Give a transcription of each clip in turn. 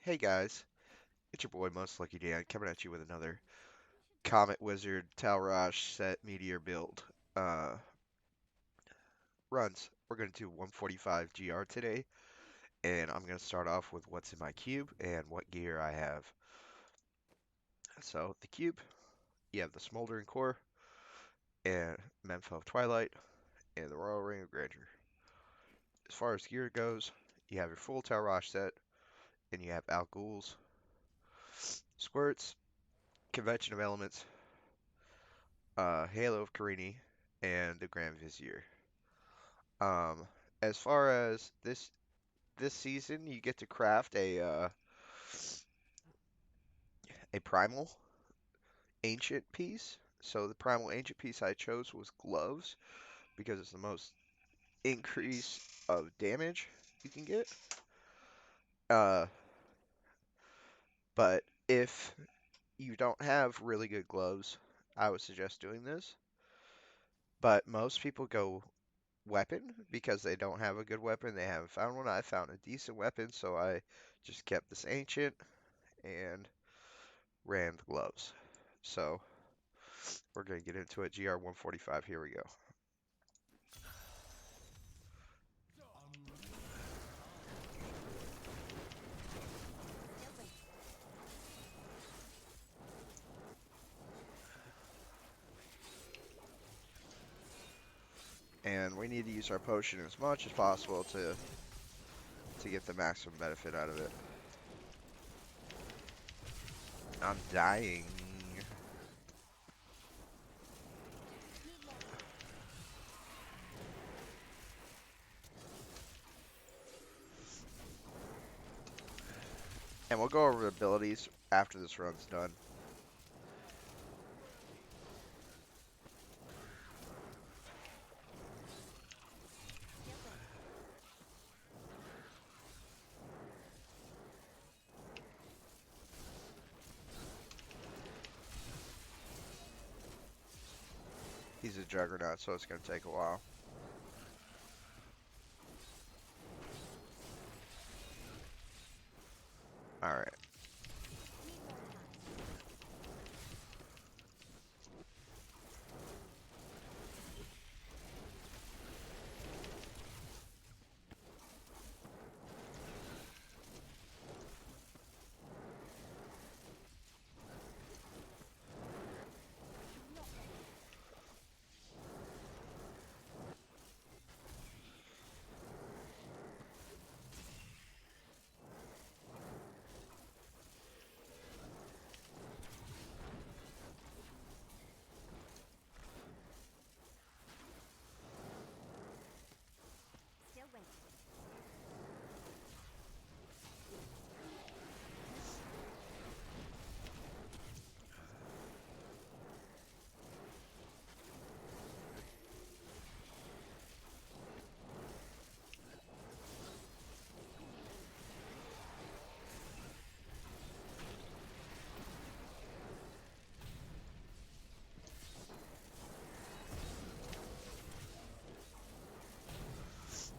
Hey guys, it's your boy Most Lucky Dan coming at you with another Comet Wizard Rash set meteor build runs. We're going to do 145 GR today, and I'm going to start off with what's in my cube and what gear I have. So the cube, you have the Smoldering Core and Memphis of Twilight and the Royal Ring of Grandeur. As far as gear goes, you have your full Rash set, and you have Al Ghul's Squirts, Convention of Elements, Halo of Carini, and the Grand Vizier. Um, as far as this season, you get to craft a primal ancient piece. So the primal ancient piece I chose was gloves because it's the most increase of damage you can get. Uh, but if you don't have really good gloves, I would suggest doing this. But most people go weapon because they don't have a good weapon. They haven't found one. I found a decent weapon, so I just kept this ancient and ran the gloves. So we're going to get into it. GR 145, here we go. And we need to use our potion as much as possible to get the maximum benefit out of it. I'm dying. And we'll go over abilities after this run's done. He's a juggernaut, so it's going to take a while. Alright.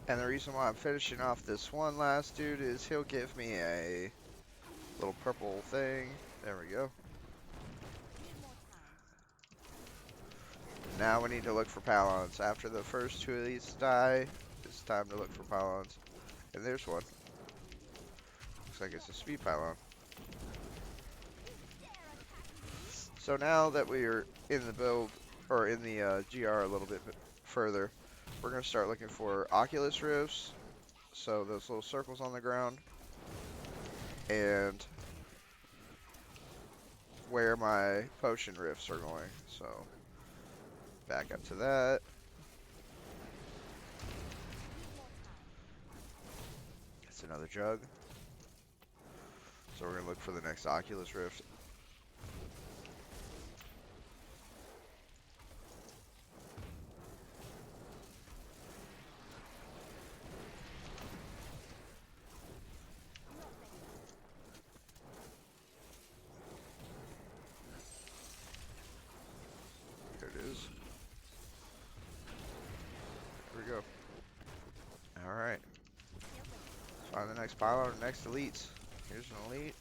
And the reason why I'm finishing off this one last dude is he'll give me a little purple thing. There we go. Now we need to look for Palons. After the first two of these die, it's time to look for Palons. And there's one. Looks like it's a speed Pylon. So now that we're in the build, or in the GR a little bit further, we're going to start looking for Oculus Rifts. So those little circles on the ground. And where my potion rifts are going. So back up to that. It's another jug. So we're going to look for the next Oculus Rift. There it is. There we go. Alright. Find the next pylon or next elites. Here's an elite.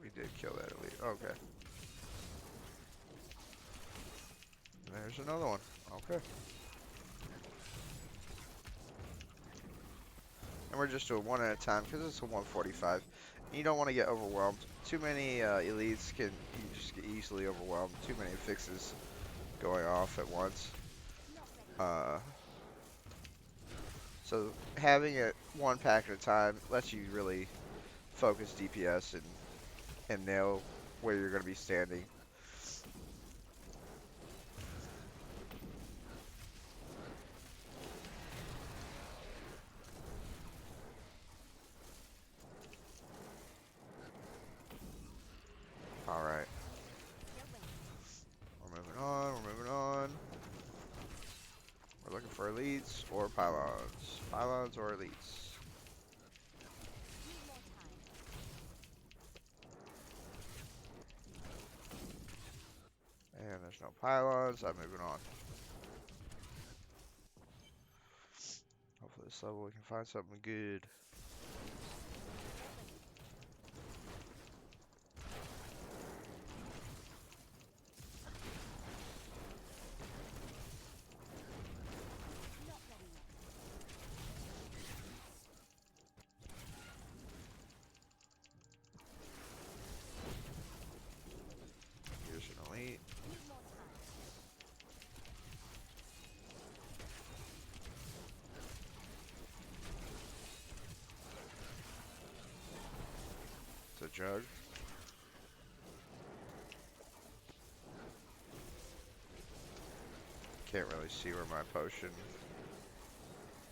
We did kill that elite. Okay. There's another one. Okay. And we're just doing one at a time because it's a 145. And you don't want to get overwhelmed. Too many elites can you just get easily overwhelmed. Too many fixes going off at once. Uh, so having it one pack at a time lets you really focus DPS and nail where you're going to be standing. All right. We're moving on. We're moving on. We're looking for elites or pylons. Pylons or elites. And there's no pylons. I'm moving on. Hopefully this level we can find something good. Here's an elite. It's a jug. Can't really see where my potion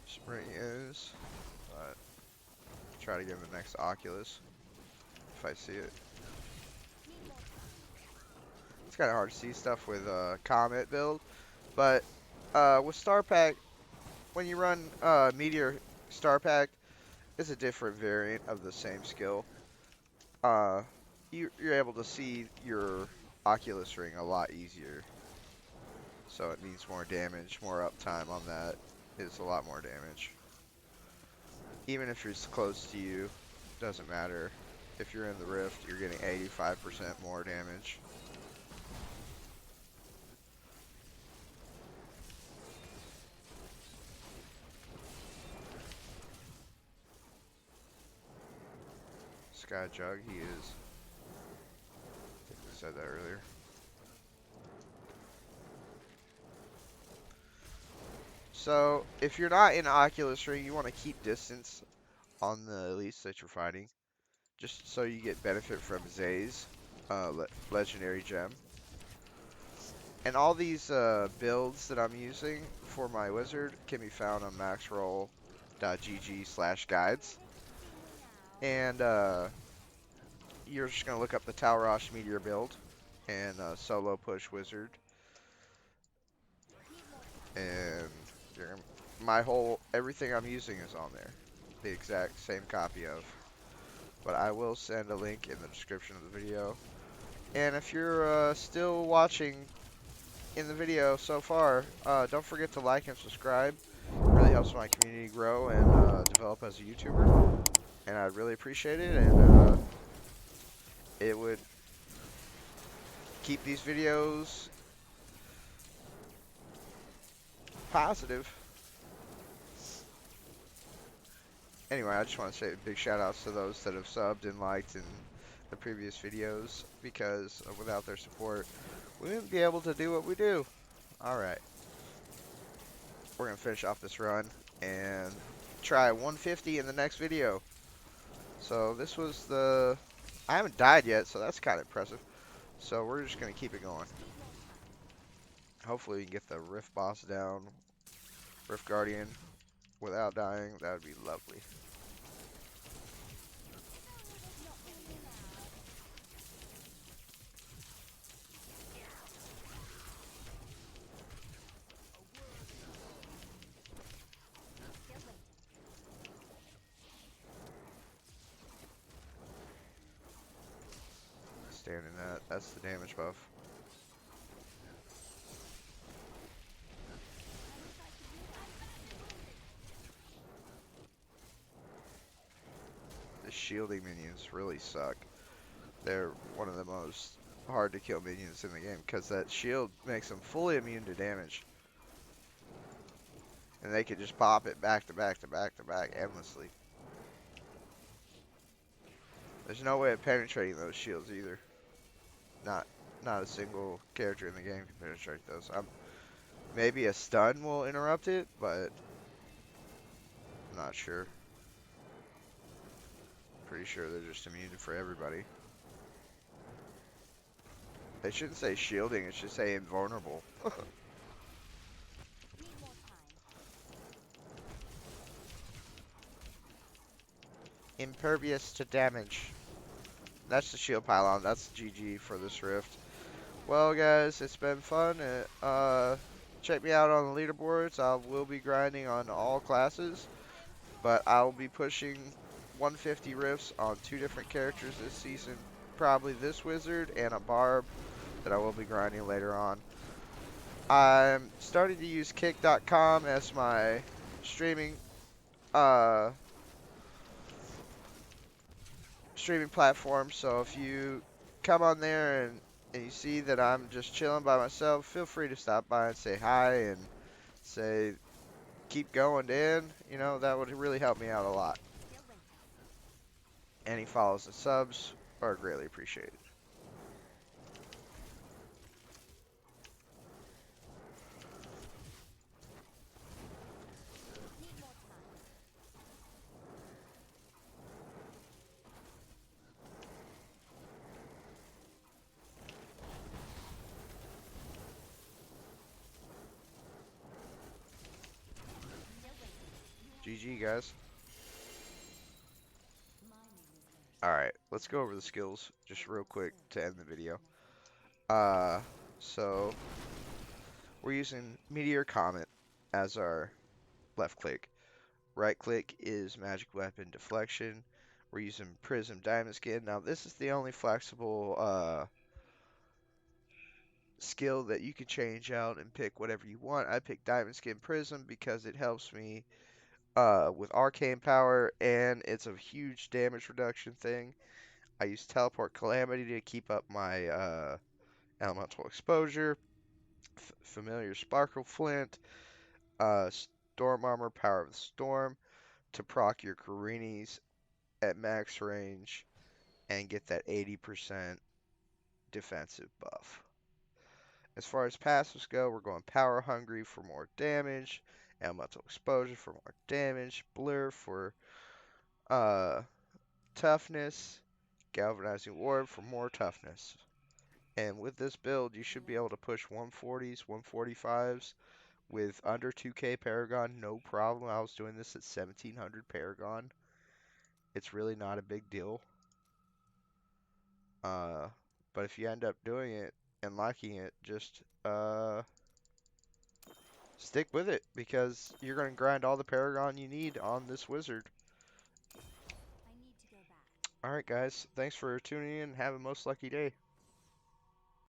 spring is, but try to get the next Oculus if I see it. It's kind of hard to see stuff with Comet build, but with Star Pack, when you run Meteor Star Pack, it's a different variant of the same skill. Uh, you're able to see your Oculus ring a lot easier, so it means more damage, more uptime on that is a lot more damage. Even if it's close to you, doesn't matter. If you're in the rift, you're getting 85% more damage. Sky Jug, he is. I think we said that earlier. So, if you're not in Oculus Ring, you want to keep distance on the elites that you're fighting, just so you get benefit from Zay's legendary gem. And all these builds that I'm using for my wizard can be found on maxroll.gg/guides. And you're just going to look up the Talrosh Meteor build and solo push wizard. And everything I'm using is on there. The exact same copy of. But I will send a link in the description of the video. And if you're still watching in the video so far, don't forget to like and subscribe. It really helps my community grow and develop as a YouTuber. And I'd really appreciate it. And it would keep these videos positive. Anyway, I just want to say big shout outs to those that have subbed and liked in the previous videos, because without their support, we wouldn't be able to do what we do. Alright, we're going to finish off this run and try 150 in the next video. So this was I haven't died yet, so that's kind of impressive. So we're just going to keep it going. Hopefully we can get the Rift boss down, Rift Guardian, without dying. That would be lovely. understanding that. That's the damage buff. The shielding minions really suck. They're one of the most hard to kill minions in the game because that shield makes them fully immune to damage. And they can just pop it back to back to back to back endlessly. There's no way of penetrating those shields either. Not not a single character in the game can penetrate those. Maybe a stun will interrupt it, but I'm not sure. Pretty sure they're just immune for everybody. They shouldn't say shielding, it should say invulnerable. Impervious to damage. That's the shield pylon. That's GG for this rift. Well, guys, it's been fun. Check me out on the leaderboards. I will be grinding on all classes, but I will be pushing 150 rifts on 2 different characters this season. Probably this wizard and a barb that I will be grinding later on. I'm starting to use kick.com as my streaming uh streaming platform. So if you come on there and you see that I'm just chilling by myself, feel free to stop by and say hi and say keep going, Dan. You know, that would really help me out a lot. Any follows and subs are greatly appreciated. GG, guys. Alright, let's go over the skills just real quick to end the video. Uh, so we're using Meteor Comet as our left click. Right click is magic weapon deflection. We're using Prism Diamond Skin. Now this is the only flexible skill that you can change out and pick whatever you want. I picked Diamond Skin Prism because it helps me with arcane power and it's a huge damage reduction thing. I use Teleport Calamity to keep up my elemental exposure. Familiar Sparkle Flint. Storm Armor Power of the Storm to proc your Karinis at max range and get that 80% defensive buff. As far as passives go, we're going Power Hungry for more damage, Elemental Exposure for more damage, Blur for uh, toughness, Galvanizing Orb for more toughness. And with this build, you should be able to push 140s, 145s with under 2k Paragon, no problem. I was doing this at 1700 Paragon. It's really not a big deal. Uh, but if you end up doing it and liking it, just stick with it because you're going to grind all the Paragon you need on this wizard. Alright guys, thanks for tuning in. Have a most lucky day.